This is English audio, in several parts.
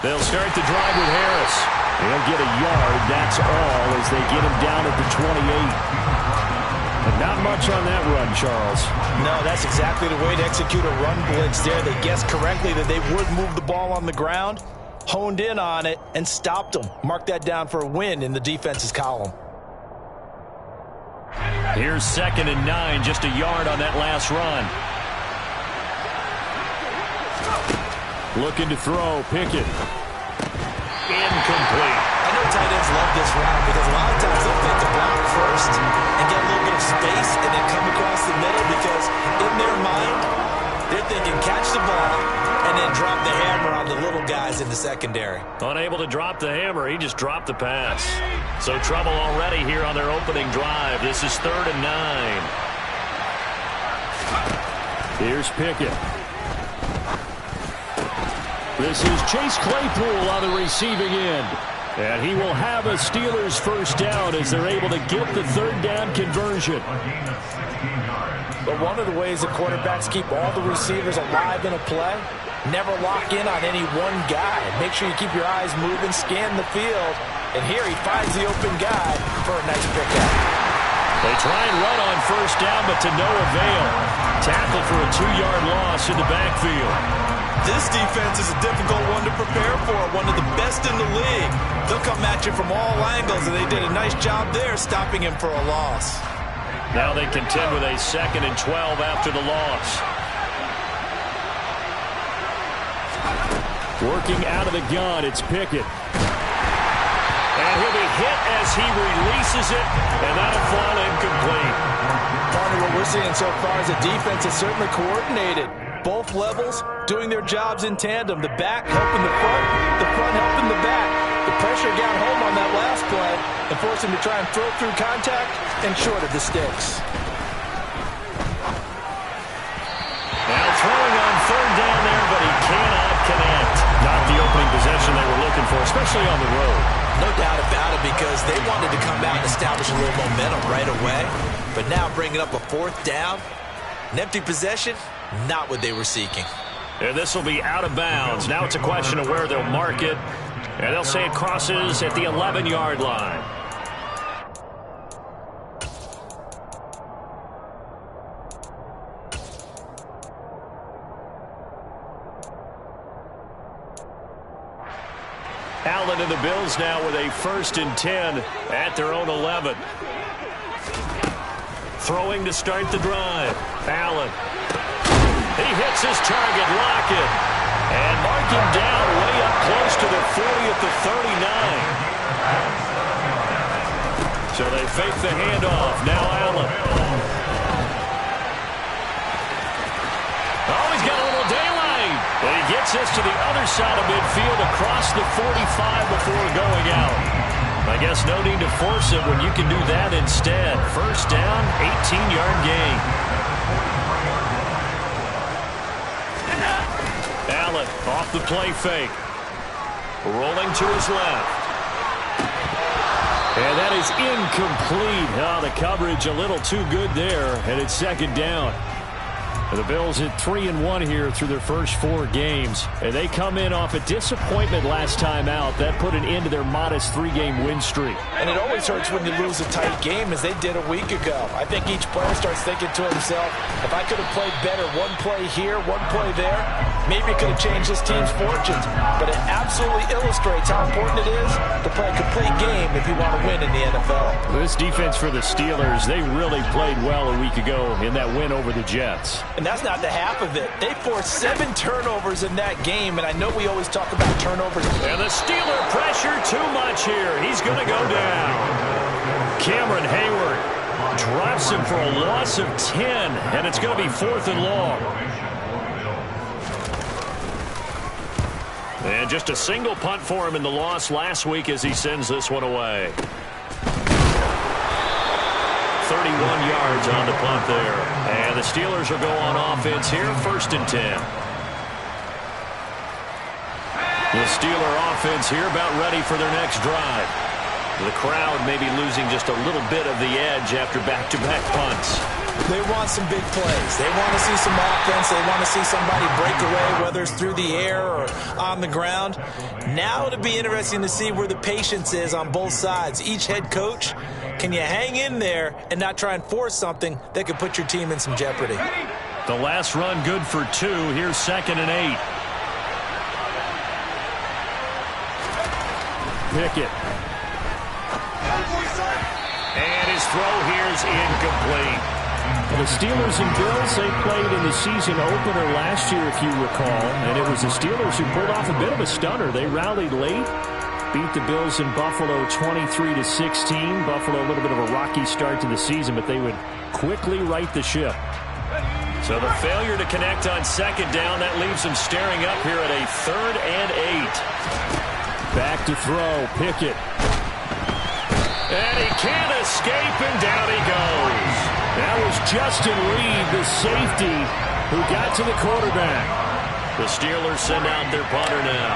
They'll start the drive with Harris. He'll get a yard, that's all, as they get him down at the 28. And not much on that run, Charles. No, that's exactly the way to execute a run blitz there. They guessed correctly that they would move the ball on the ground, honed in on it, and stopped them. Mark that down for a win in the defense's column. Here's 2nd and 9, just a yard on that last run. Looking to throw, Pickett. Incomplete. I know tight ends love this route because a lot of times they'll think to block first and get a little bit of space and then come across the middle because in their mind, they're thinking catch the ball and then drop the hammer on the little guys in the secondary. Unable to drop the hammer, he just dropped the pass. So trouble already here on their opening drive. This is 3rd and 9. Here's Pickett. This is Chase Claypool on the receiving end. And he will have a Steelers first down as they're able to get the 3rd down conversion. But one of the ways that quarterbacks keep all the receivers alive in a play, never lock in on any one guy. Make sure you keep your eyes moving, scan the field. And here he finds the open guy for a nice pickup. They try and run on first down, but to no avail. Tackle for a 2-yard loss in the backfield. This defense is a difficult one to prepare for, one of the best in the league. They'll come at you from all angles, and they did a nice job there stopping him for a loss. Now they contend with a 2nd and 12 after the loss. Working out of the gun, it's Pickett. And he'll be hit as he releases it, and that'll fall incomplete. Part of what we're seeing so far is the defense is certainly coordinated. Both levels doing their jobs in tandem. The back helping the front helping the back. The pressure got home on that last play and forced him to try and throw through contact and short of the sticks. Now throwing on 3rd down there, but he cannot connect. Not the opening possession they were looking for, especially on the road. No doubt about it, because they wanted to come out and establish a little momentum right away. But now bringing up a 4th down, an empty possession, not what they were seeking. And this will be out of bounds. Now it's a question of where they'll mark it. And they'll say it crosses at the 11-yard line. Allen and the Bills now with a 1st and 10 at their own 11. Throwing to start the drive. Allen. He hits his target, Lockett. And mark him down way up close to the 40 at the 39. So they fake the handoff. Now Allen. Oh, he's got a little daylight. And he gets this to the other side of midfield across the 45 before going out. I guess no need to force it when you can do that instead. First down, 18-yard gain. Allen off the play fake. Rolling to his left. And that is incomplete. Oh, the coverage a little too good there, and it's 2nd down. The Bills at 3-1 here through their first 4 games. And they come in off a disappointment last time out. That put an end to their modest 3-game win streak. And it always hurts when you lose a tight game, as they did a week ago. I think each player starts thinking to himself, if I could have played better one play here, one play there, maybe it could have changed this team's fortunes. But it absolutely illustrates how important it is to play a complete game if you want to win in the NFL. This defense for the Steelers, they really played well a week ago in that win over the Jets. And that's not the half of it. They forced 7 turnovers in that game, and I know we always talk about turnovers. And the Steeler pressure too much here. He's going to go down. Cameron Hayward drops him for a loss of 10, and it's going to be 4th and long. And just a single punt for him in the loss last week as he sends this one away. 31 yards on the punt there. And the Steelers will go on offense here, 1st and 10. The Steeler offense here about ready for their next drive. The crowd maybe losing just a little bit of the edge after back-to-back punts. They want some big plays. They want to see some offense. They want to see somebody break away, whether it's through the air or on the ground. Now it'll be interesting to see where the patience is on both sides. Each head coach, can you hang in there and not try and force something that could put your team in some jeopardy? The last run good for 2. Here's 2nd and 8. Pickett. And his throw here's incomplete. The Steelers and Bills, they played in the season opener last year, if you recall, and it was the Steelers who pulled off a bit of a stunner. They rallied late, beat the Bills in Buffalo 23-16. Buffalo a little bit of a rocky start to the season, but they would quickly right the ship. So the failure to connect on 2nd down, that leaves them staring up here at a 3rd and 8. Back to throw, Pickett. And he can't escape, and down he goes. That was Justin Reed, the safety, who got to the quarterback. The Steelers send out their punter now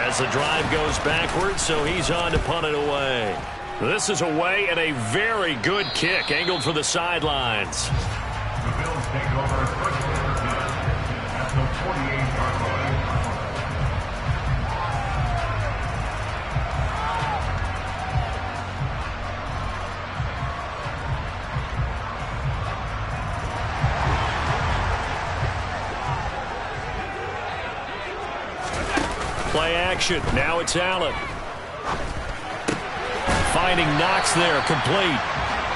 as the drive goes backwards, so he's on to punt it away. This is away, and a very good kick angled for the sidelines. The Bills take over first and 10 at the 48-yard line. Play action. Now it's Allen. Finding Knox there, complete.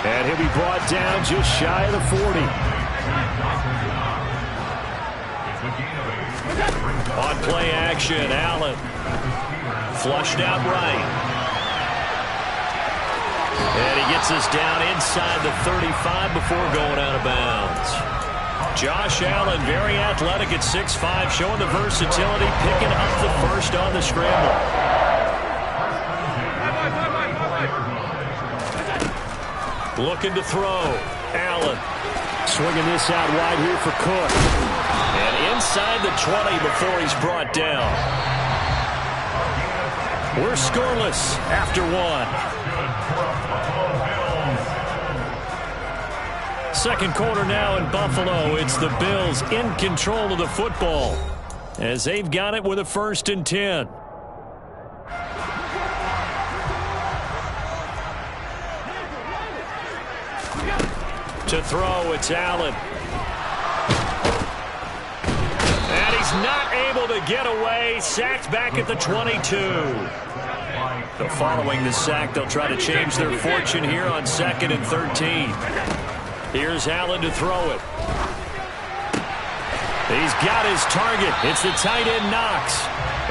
And he'll be brought down just shy of the 40. On play action, Allen. Flushed out right. And he gets us down inside the 35 before going out of bounds. Josh Allen, very athletic at 6'5", showing the versatility, picking up the first on the scramble. Looking to throw. Allen swinging this out wide here for Cook. And inside the 20 before he's brought down. We're scoreless after 1. Second quarter now in Buffalo. It's the Bills in control of the football as they've got it with a 1st and 10. To throw, it's Allen. And he's not able to get away. Sacked back at the 22. So following the sack, they'll try to change their fortune here on 2nd and 13. Here's Allen to throw it. He's got his target. It's the tight end Knox.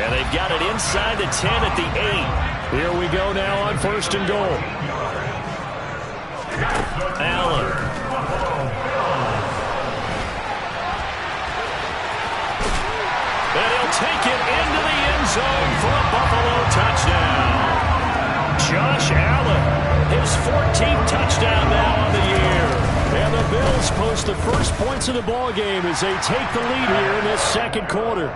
And they've got it inside the 10 at the 8. Here we go now on 1st and goal. Allen. And he'll take it into the end zone for a Buffalo touchdown. Josh Allen, his 14th touchdown now on the year. And the Bills post the first points of the ball game as they take the lead here in this second quarter.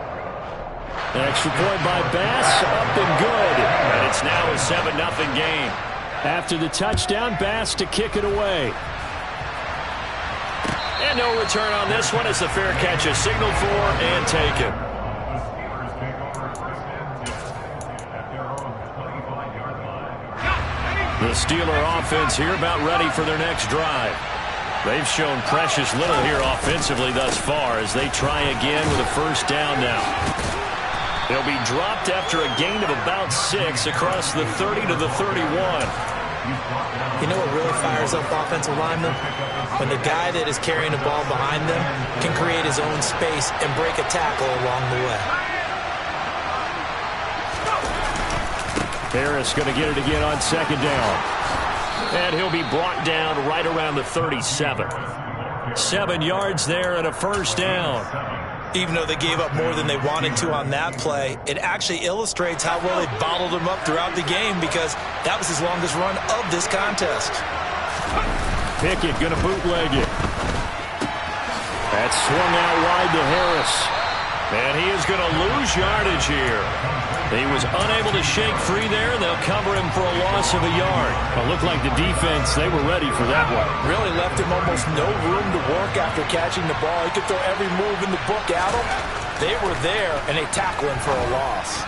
Extra point by Bass, up and good. And it's now a 7-0 game. After the touchdown, Bass to kick it away. And no return on this one as the fair catch is signaled for and taken. The Steeler offense here about ready for their next drive. They've shown precious little here offensively thus far as they try again with a 1st down now. They'll be dropped after a gain of about 6 across the 30 to the 31. You know what really fires up offensive linemen? When the guy that is carrying the ball behind them can create his own space and break a tackle along the way. Harris going to get it again on 2nd down. And he'll be brought down right around the 37. 7 yards there and a 1st down. Even though they gave up more than they wanted to on that play, it actually illustrates how well they bottled him up throughout the game because that was his longest run of this contest. Pickett going to bootleg it. That's swung out wide to Harris. And he is going to lose yardage here. He was unable to shake free there, and they'll cover him for a loss of a yard. It looked like the defense, they were ready for that one. Really left him almost no room to work after catching the ball. He could throw every move in the book at him. They were there, and they tackle him for a loss.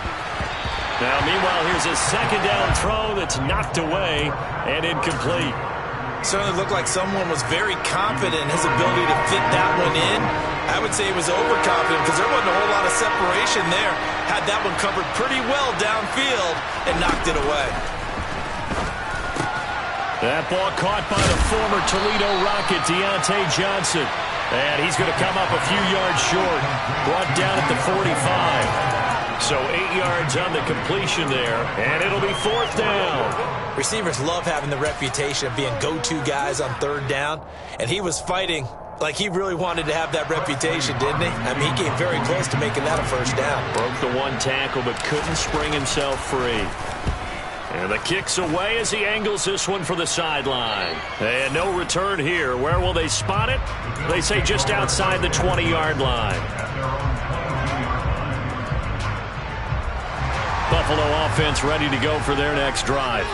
Now, meanwhile, here's a second down throw that's knocked away and incomplete. Certainly looked like someone was very confident in his ability to fit that one in. I would say he was overconfident because there wasn't a whole lot of separation there. Had that one covered pretty well downfield and knocked it away. That ball caught by the former Toledo Rocket, Deontay Johnson. And he's going to come up a few yards short. Brought down at the 45. So 8 yards on the completion there, and it'll be fourth down. Receivers love having the reputation of being go-to guys on third down, and he was fighting like he really wanted to have that reputation, didn't he? I mean, he came very close to making that a first down. Broke the one tackle, but couldn't spring himself free. And the kick's away as he angles this one for the sideline. And no return here. Where will they spot it? They say just outside the 20-yard line. Buffalo offense ready to go for their next drive.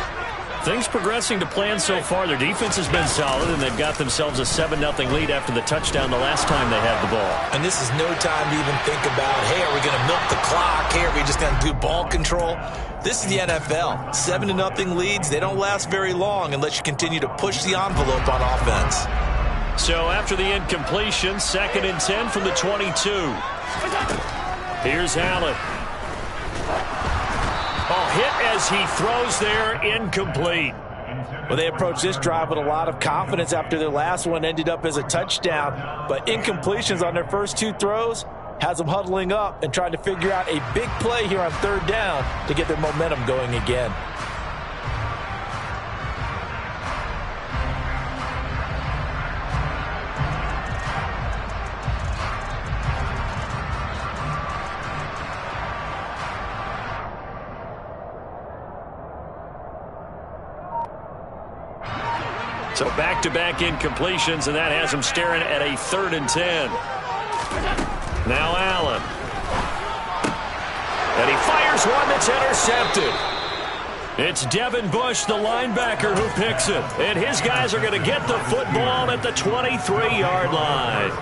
Things progressing to plan so far. Their defense has been solid, and they've got themselves a 7-0 lead after the touchdown the last time they had the ball. And this is no time to even think about, hey, are we going to milk the clock? Hey, are we just going to do ball control? This is the NFL. 7-0 leads, they don't last very long unless you continue to push the envelope on offense. So after the incompletion, 2nd and 10 from the 22. Here's Allen. Hit as he throws there, incomplete. Well, they approached this drive with a lot of confidence after their last one ended up as a touchdown. But incompletions on their first 2 throws has them huddling up and trying to figure out a big play here on third down to get their momentum going again. So back-to-back incompletions, and that has him staring at a 3rd and 10. Now Allen. And he fires one that's intercepted. It's Devin Bush, the linebacker, who picks it. And his guys are going to get the football at the 23-yard line.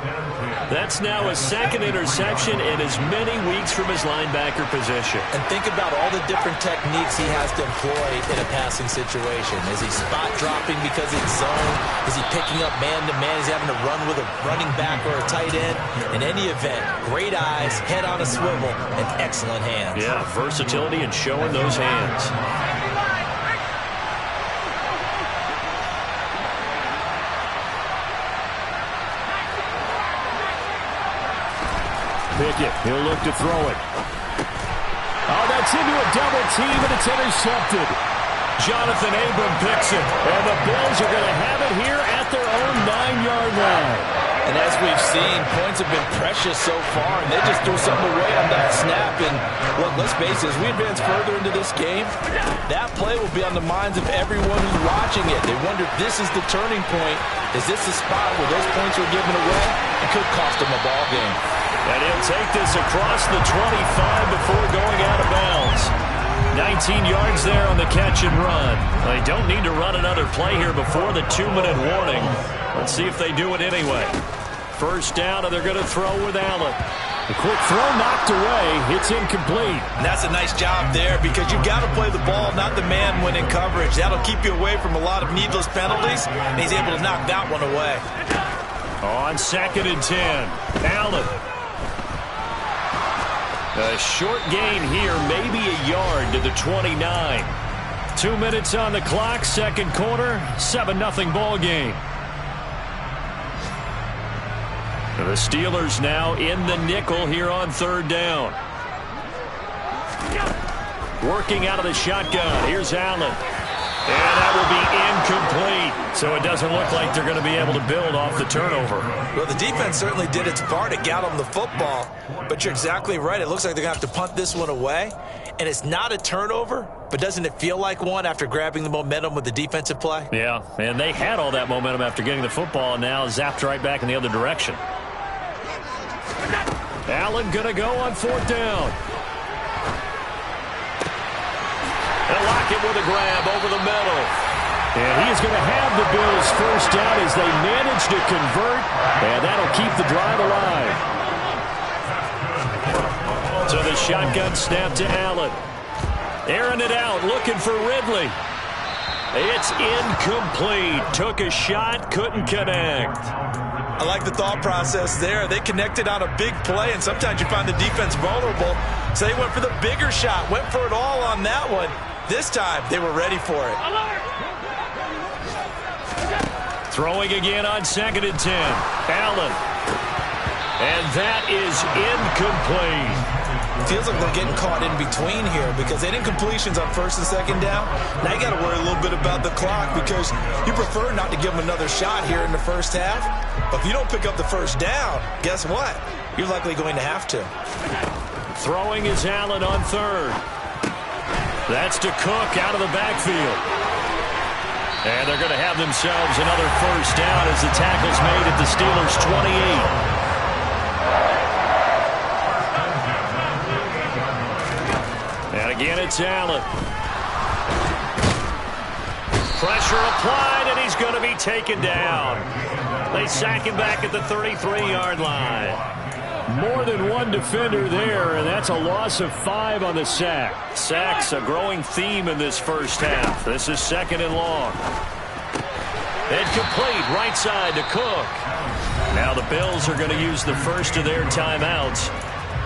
That's now his 2nd interception in as many weeks from his linebacker position. And think about all the different techniques he has to employ in a passing situation. Is he spot dropping because it's zone? Is he picking up man-to-man? Is he having to run with a running back or a tight end? In any event, great eyes, head on a swivel, and excellent hands. Yeah, versatility and showing those hands. Pickett, he'll look to throw it. Oh, that's into a double team, and it's intercepted. Jonathan Abram picks it, and the Bills are going to have it here at their own 9-yard line. And as we've seen, points have been precious so far, and they just threw something away on that snap. And look, let's face it, as we advance further into this game, that play will be on the minds of everyone who's watching it. They wonder, this is the turning point. Is this the spot where those points were given away? It could cost them a ball game. And he'll take this across the 25 before going out of bounds. 19 yards there on the catch and run. They don't need to run another play here before the 2-minute warning. Let's see if they do it anyway. First down, and they're going to throw with Allen. The quick throw knocked away. It's incomplete. And that's a nice job there because you've got to play the ball, not the man when in coverage. That'll keep you away from a lot of needless penalties, and he's able to knock that one away. On 2nd and 10, Allen. A short gain here, maybe a yard to the 29. 2 minutes on the clock, 2nd quarter, 7-0 ball game. The Steelers now in the nickel here on 3rd down. Working out of the shotgun. Here's Allen. And that will be incomplete. So it doesn't look like they're going to be able to build off the turnover. Well, the defense certainly did its part. It got them the football. But you're exactly right. It looks like they're going to have to punt this one away. And it's not a turnover, but doesn't it feel like one after grabbing the momentum with the defensive play? Yeah, and they had all that momentum after getting the football, and now zapped right back in the other direction. Allen going to go on 4th down. They'll lock it with a grab over the middle. And he is going to have the Bills first down as they manage to convert, and that'll keep the drive alive. So the shotgun snap to Allen. Airing it out, looking for Ridley. It's incomplete. Took a shot, couldn't connect. I like the thought process there. They connected on a big play, and sometimes you find the defense vulnerable. So they went for the bigger shot, went for it all on that one. This time, they were ready for it. Throwing again on 2nd and 10. Allen. And that is incomplete. Feels like they're getting caught in between here because they didn't completions on 1st and 2nd down. Now you got to worry a little bit about the clock because you prefer not to give them another shot here in the first half. But if you don't pick up the first down, guess what? You're likely going to have to. Throwing is Allen on 3rd. That's to Cook out of the backfield. And they're going to have themselves another first down as the tackle's made at the Steelers' 28. And again, it's Allen. Pressure applied, and he's going to be taken down. They sack him back at the 33-yard line. More than one defender there, and that's a loss of 5 on the sack. Sacks a growing theme in this first half. This is 2nd and long. Incomplete, right side to Cook. Now the Bills are going to use the first of their timeouts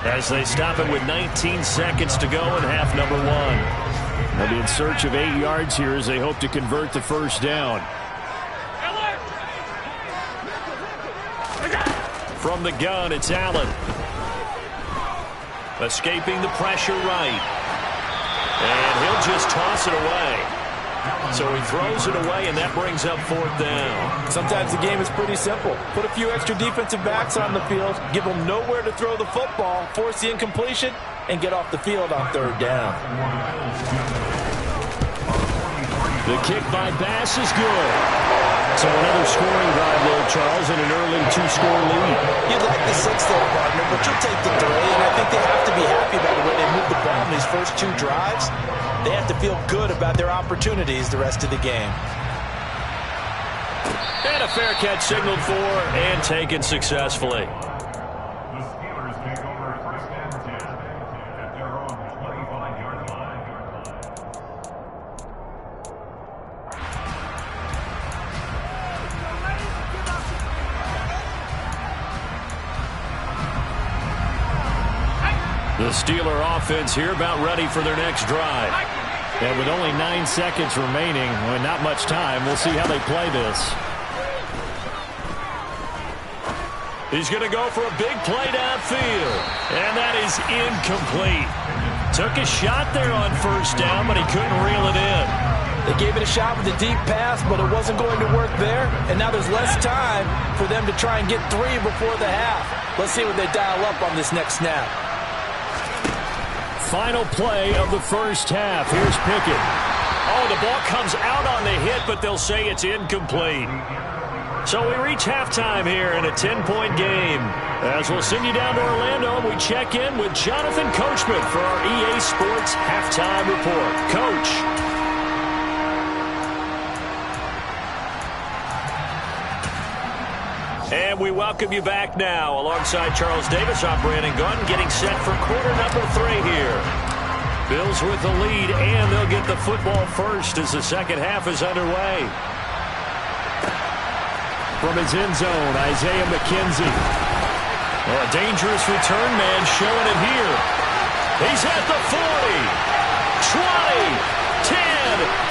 as they stop it with 19 seconds to go in half number 1. They'll be in search of 8 yards here as they hope to convert the first down. From the gun, it's Allen. Escaping the pressure right. And he'll just toss it away. So he throws it away, and that brings up 4th down. Sometimes the game is pretty simple. Put a few extra defensive backs on the field, give them nowhere to throw the football, force the incompletion, and get off the field on 3rd down. The kick by Bass is good. So another scoring drive there, Charles, and an early 2-score lead. You'd like the 6 there, partner, but you'll take the 3, and I think they have to be happy about the way they moved the ball in these first 2 drives. They have to feel good about their opportunities the rest of the game. And a fair catch signaled for and taken successfully. The Steelers take over 1st and 10 at their own 25-yard line. The Steeler offense here about ready for their next drive. And with only 9 seconds remaining, well, not much time, we'll see how they play this. He's going to go for a big play downfield. And that is incomplete. Took a shot there on 1st down, but he couldn't reel it in. They gave it a shot with a deep pass, but it wasn't going to work there. And now there's less time for them to try and get 3 before the half. Let's see what they dial up on this next snap. Final play of the first half. Here's Pickett. Oh, the ball comes out on the hit, but they'll say it's incomplete. So we reach halftime here in a 10-point game. As we'll send you down to Orlando, and we check in with Jonathan Coachman for our EA Sports Halftime Report. Coach. And we welcome you back now. Alongside Charles Davis, I'm Brandon Gunn, getting set for quarter number 3 here. Bills with the lead, and they'll get the football first as the second half is underway. From his end zone, Isaiah McKenzie. Oh, a dangerous return man showing it here. He's at the 40, 20, 10,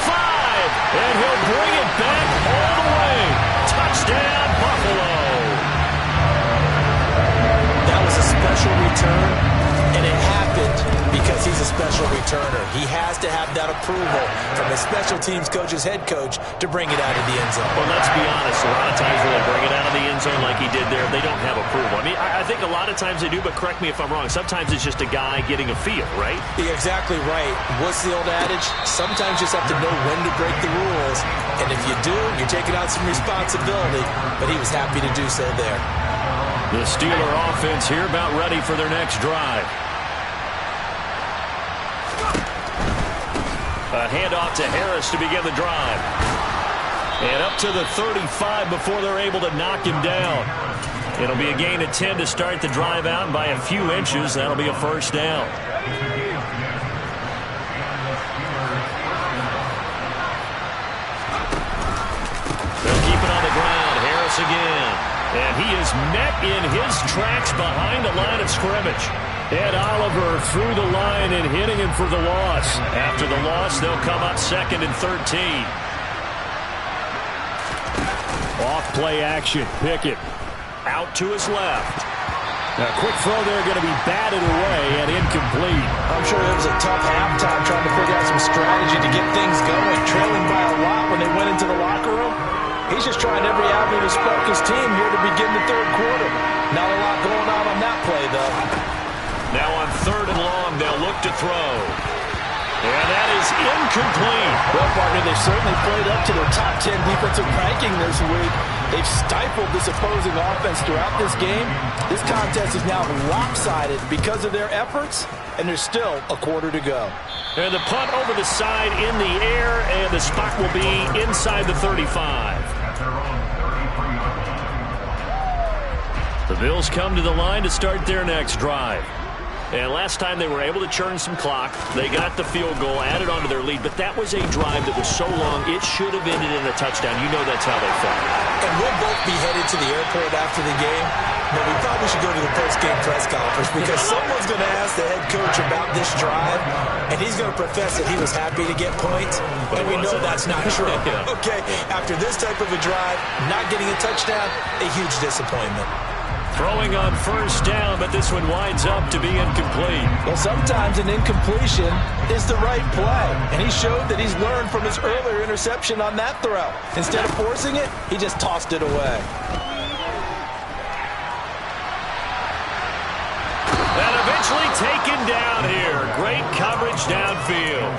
5, and he'll bring it back all the way. Touchdown, Buffalo. That was a special return, and it happened because he's a special returner. He has to have that approval from his special teams coach's head coach to bring it out of the end zone. Well, let's be honest. A lot of times when they bring it out of the end zone like he did there, they don't have approval. I mean, I think a lot of times they do, but correct me if I'm wrong. Sometimes it's just a guy getting a feel, right? You're exactly right. What's the old adage? Sometimes you just have to know when to break the rules, and if you do, you're taking on some responsibility, but he was happy to do so there. The Steeler offense here about ready for their next drive. A handoff to Harris to begin the drive. And up to the 35 before they're able to knock him down. It'll be a gain of 10 to start the drive out, and by a few inches, that'll be a first down. They'll keep it on the ground. Harris again. And he is met in his tracks behind the line of scrimmage. Ed Oliver through the line and hitting him for the loss. After the loss, they'll come up 2nd and 13. Off play action. Pickett out to his left. Now, quick throw there going to be batted away and incomplete. I'm sure it was a tough halftime trying to figure out some strategy to get things going. Trailing by a lot when they went into the locker room. He's just trying every avenue to spark his team here to begin the third quarter. Not a lot going on that play, though. Now on 3rd and long, they'll look to throw. And that is incomplete. Well, partner, they certainly played up to their top 10 defensive ranking this week. They've stifled this opposing offense throughout this game. This contest is now lopsided because of their efforts, and there's still a quarter to go. And the punt over the side in the air, and the spot will be inside the 35. The Bills come to the line to start their next drive. And last time they were able to churn some clock. They got the field goal, added on to their lead. But that was a drive that was so long, it should have ended in a touchdown. You know that's how they felt. And we'll both be headed to the airport after the game. But we probably should go to the post-game press conference because someone's going to ask the head coach about this drive. And he's going to profess that he was happy to get points. And we know that's not true. Yeah. Okay, after this type of a drive, not getting a touchdown, a huge disappointment. Throwing on 1st down, but this one winds up to be incomplete. Well, sometimes an incompletion is the right play. And he showed that he's learned from his earlier interception on that throw. Instead of forcing it, he just tossed it away. And eventually taken down here. Great coverage downfield.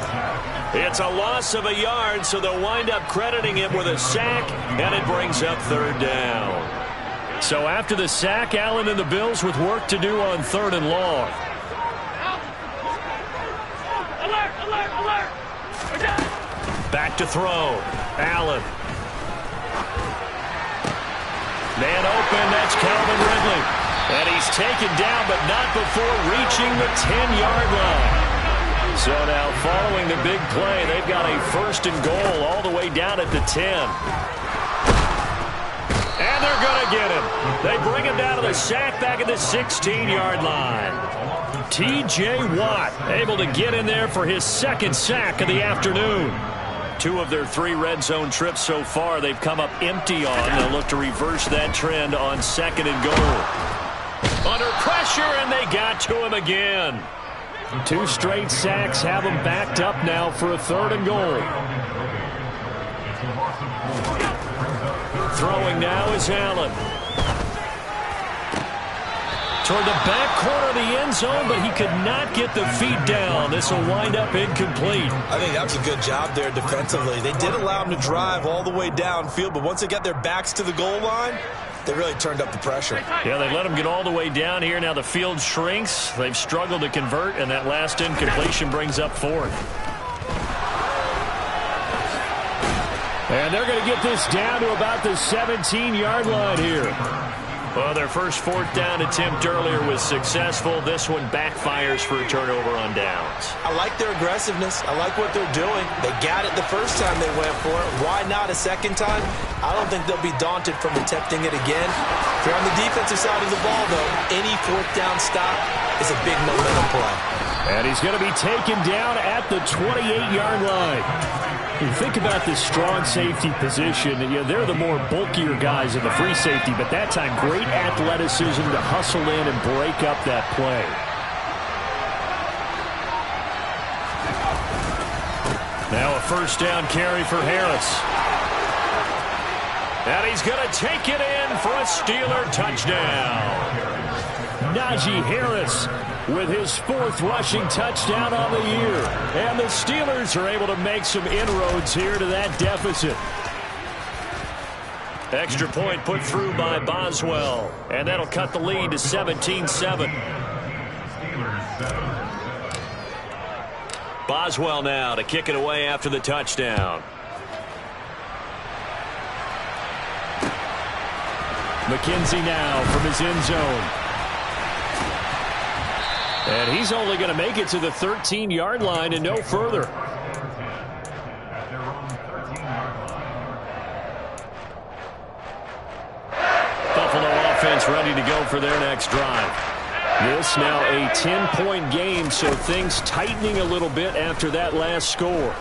It's a loss of a yard, so they'll wind up crediting him with a sack, and it brings up 3rd down. So after the sack, Allen and the Bills with work to do on 3rd and long. Back to throw. Allen. Man open, that's Calvin Ridley. And he's taken down, but not before reaching the 10-yard line. So now following the big play, they've got a 1st and goal all the way down at the 10. And they're going to get him. They bring him down to the sack back at the 16-yard line. T.J. Watt able to get in there for his 2nd sack of the afternoon. 2 of their 3 red zone trips so far they've come up empty on. They'll look to reverse that trend on 2nd and goal. Under pressure, and they got to him again. 2 straight sacks have them backed up now for a 3rd and goal. Throwing now is Allen. Toward the back corner of the end zone, but he could not get the feet down. This will wind up incomplete. I think that was a good job there defensively. They did allow him to drive all the way downfield, but once they got their backs to the goal line, they really turned up the pressure. Yeah, they let him get all the way down here. Now the field shrinks. They've struggled to convert, and that last incompletion brings up 4th. And they're going to get this down to about the 17-yard line here. Well, their first 4th down attempt earlier was successful. This one backfires for a turnover on downs. I like their aggressiveness. I like what they're doing. They got it the first time they went for it. Why not a second time? I don't think they'll be daunted from attempting it again. If you're on the defensive side of the ball, though, any 4th down stop is a big momentum play. And he's going to be taken down at the 28-yard line. You think about this strong safety position. They're the more bulkier guys in the free safety, but that time great athleticism to hustle in and break up that play. Now a 1st down carry for Harris. And he's going to take it in for a Steeler touchdown. Najee Harris with his 4th rushing touchdown on the year. And the Steelers are able to make some inroads here to that deficit. Extra point put through by Boswell. And that'll cut the lead to 17-7. Boswell now to kick it away after the touchdown. McKenzie now from his end zone. And he's only going to make it to the 13-yard line and no further. Buffalo offense ready to go for their next drive. This now a 10-point game, so things tightening a little bit after that last score.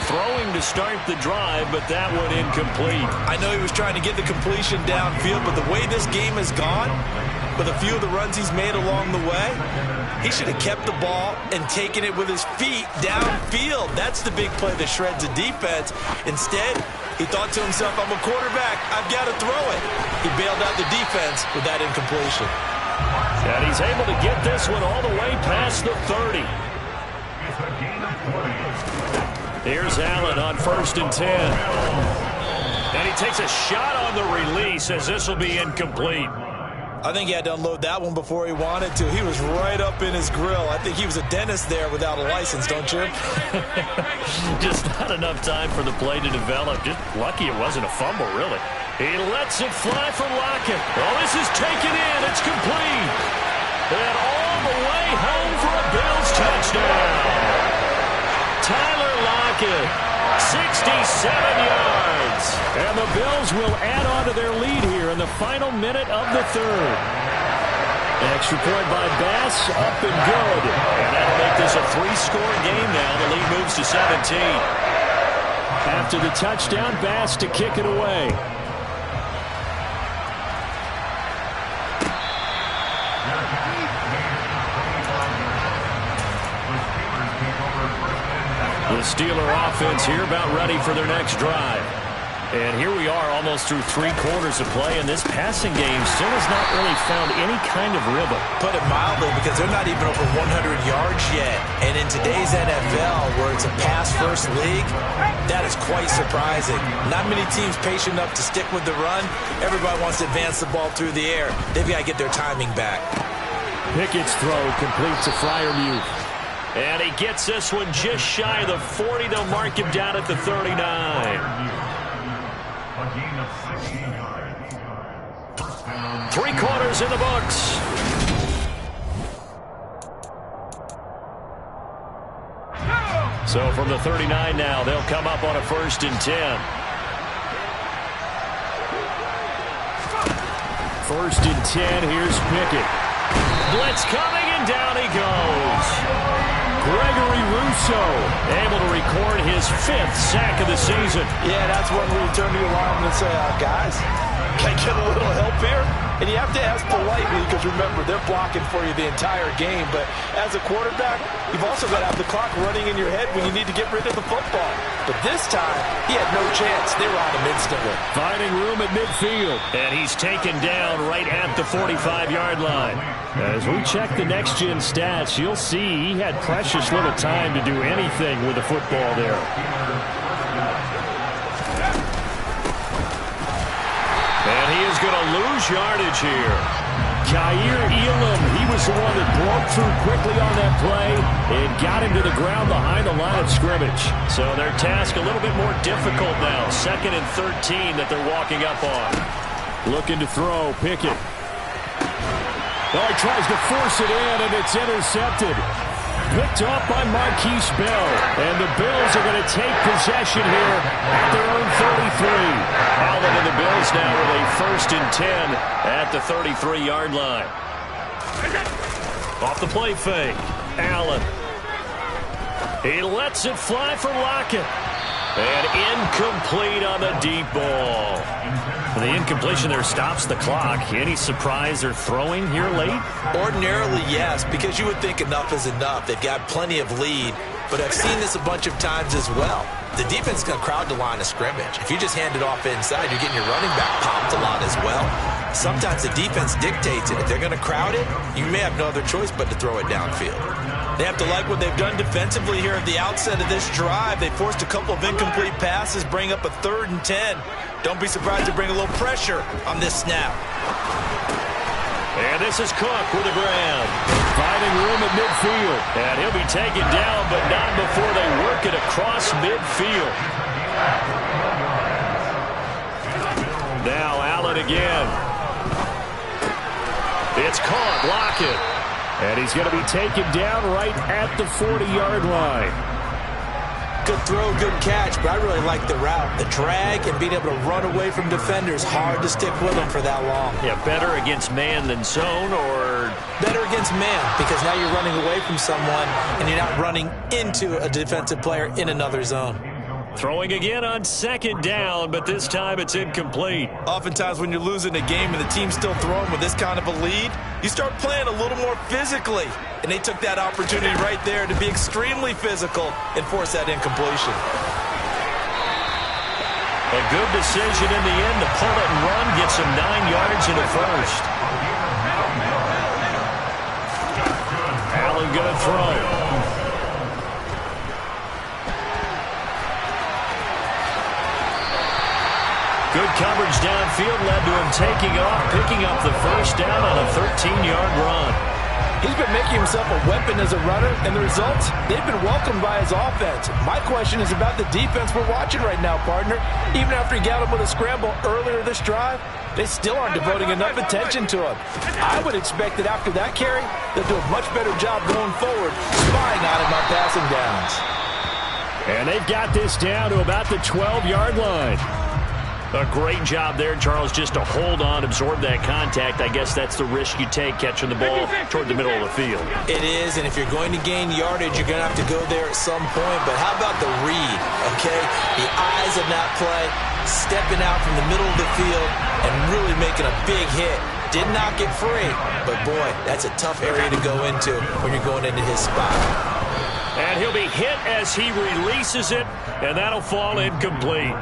Throwing to start the drive, but that one incomplete. I know he was trying to get the completion downfield, but the way this game has gone, with a few of the runs he's made along the way, he should have kept the ball and taken it with his feet downfield. That's the big play that shreds the defense. Instead, he thought to himself, I'm a quarterback, I've got to throw it. He bailed out the defense with that incompletion. And he's able to get this one all the way past the 30. Here's Allen on 1st and 10. And he takes a shot on the release as this will be incomplete. I think he had to unload that one before he wanted to. He was right up in his grill. I think he was a dentist there without a license, don't you? Just not enough time for the play to develop. Just lucky it wasn't a fumble, really. He lets it fly for Lockett. Oh, this is taken in. It's complete. And all the way home for a Bills touchdown. Tyler Lockett, 67 yards. And the Bills will add on to their lead here in the final minute of the third. Extra point by Bass, up and good. And that'll make this a 3-score game now. The lead moves to 17. After the touchdown, Bass to kick it away. The Steeler offense here about ready for their next drive. And here we are almost through 3 quarters of play, and this passing game still has not really found any kind of rhythm. Put it mildly, because they're not even over 100 yards yet. And in today's NFL, where it's a pass-first league, that is quite surprising. Not many teams patient enough to stick with the run. Everybody wants to advance the ball through the air. They've got to get their timing back. Pickett's throw complete to Freiermuth. And he gets this one just shy of the 40. They'll mark him down at the 39. A gain of 16 yards. First down. 3 quarters in the books. So from the 39 now, they'll come up on a 1st and 10. 1st and 10, here's Pickett. Blitz coming, and down he goes. Gregory Rousseau able to record his 5th sack of the season. Yeah, that's when we turn to your lineman and say, guys, can I get a little help here? And you have to ask politely, because remember, they're blocking for you the entire game. But as a quarterback, you've also got to have the clock running in your head when you need to get rid of the football. But this time, he had no chance. They were on him instantly. Finding room at midfield. And he's taken down right at the 45-yard line. As we check the next-gen stats, you'll see he had precious little time to do anything with the football there. And he is going to lose yardage here. Kaiir Elam, he was the one that broke through quickly on that play and got him to the ground behind the line of scrimmage. So their task a little bit more difficult now. 2nd and 13 that they're walking up on. Looking to throw, Pickett. Oh, he tries to force it in, and it's intercepted. Picked up by Marquise Bell. And the Bills are going to take possession here at their own 33. Allen and the Bills now with a 1st and 10 at the 33-yard line. Off the play fake. Allen. He lets it fly for Lockett. And incomplete on the deep ball. The incompletion there stops the clock. Any surprise they're throwing here late? Ordinarily, yes, because you would think enough is enough. They've got plenty of lead, but I've seen this a bunch of times as well. The defense is going to crowd the line of scrimmage. If you just hand it off inside, you're getting your running back popped a lot as well. Sometimes the defense dictates it. If they're going to crowd it, you may have no other choice but to throw it downfield. They have to like what they've done defensively here at the outset of this drive. They forced a couple of incomplete passes, bring up a 3rd and 10. Don't be surprised to bring a little pressure on this snap. And this is Cook with a grab. Finding room at midfield. And he'll be taken down, but not before they work it across midfield. Now Allen again. It's caught. Lockett. And he's going to be taken down right at the 40-yard line. Good throw, good catch, but I really like the route. The drag and being able to run away from defenders, hard to stick with them for that long. Yeah, better against man than zone, or? Better against man, because now you're running away from someone and you're not running into a defensive player in another zone. Throwing again on second down, but this time it's incomplete. Oftentimes when you're losing a game and the team's still throwing with this kind of a lead, you start playing a little more physically. And they took that opportunity right there to be extremely physical and force that incompletion. A good decision in the end to pull it and run, gets him 9 yards in the first. Allen going to throw. Good coverage downfield led to him taking off, picking up the first down on a 13-yard run. He's been making himself a weapon as a runner, and the results, they've been welcomed by his offense. My question is about the defense we're watching right now, partner. Even after he got him with a scramble earlier this drive, they still aren't devoting enough attention to him. I would expect that after that carry, they'll do a much better job going forward, spying on him on passing downs. And they've got this down to about the 12-yard line. A great job there, Charles, just to hold on, absorb that contact. I guess that's the risk you take catching the ball toward the middle of the field. It is, and if you're going to gain yardage, you're going to have to go there at some point. But how about the read, okay? The eyes of that play, stepping out from the middle of the field and really making a big hit. Did not get free, but boy, that's a tough area to go into when you're going into his spot. And he'll be hit as he releases it, and that'll fall incomplete.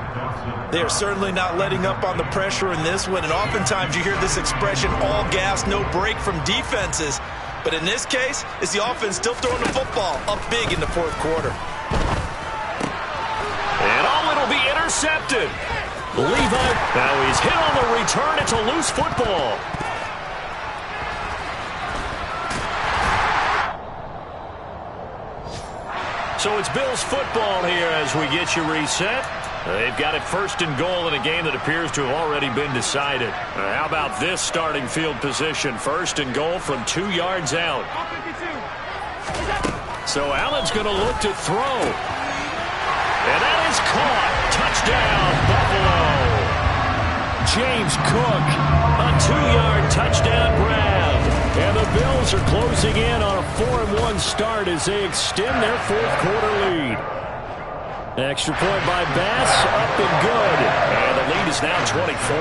They are certainly not letting up on the pressure in this one, and oftentimes you hear this expression, all gas, no break from defenses. But in this case, it's the offense still throwing the football up big in the fourth quarter. And it'll be intercepted. Levi, now he's hit on the return. It's a loose football. So it's Bills football here as we get you reset. They've got it first and goal in a game that appears to have already been decided. How about this starting field position? First and goal from 2 yards out. So Allen's going to look to throw. And that is caught. Touchdown, Buffalo. James Cook, a 2-yard touchdown grab. And the Bills are closing in on a 4-1 start as they extend their fourth quarter lead. Extra point by Bass, up and good. And the lead is now 24.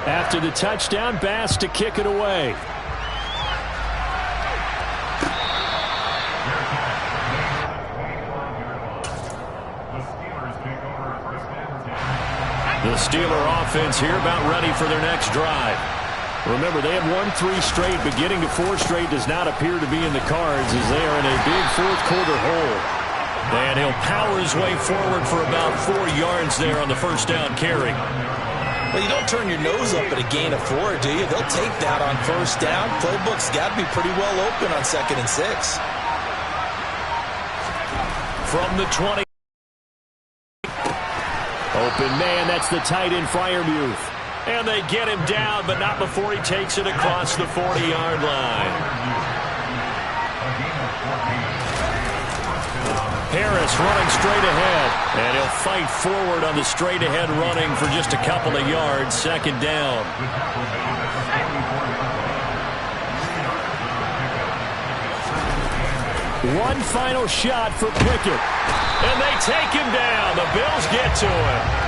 After the touchdown, Bass to kick it away. The Steeler offense here about ready for their next drive. Remember, they have won 3 straight, but getting to 4 straight does not appear to be in the cards as they are in a big fourth quarter hole. And he'll power his way forward for about 4 yards there on the first down carry. Well, you don't turn your nose up at a gain of 4, do you? They'll take that on first down. Playbook's got to be pretty well open on 2nd and 6. From the 20. Open man, that's the tight end Freiermuth. And they get him down, but not before he takes it across the 40-yard line. Harris running straight ahead. And he'll fight forward on the straight-ahead running for just a couple of yards. Second down. One final shot for Pickett. And they take him down. The Bills get to him.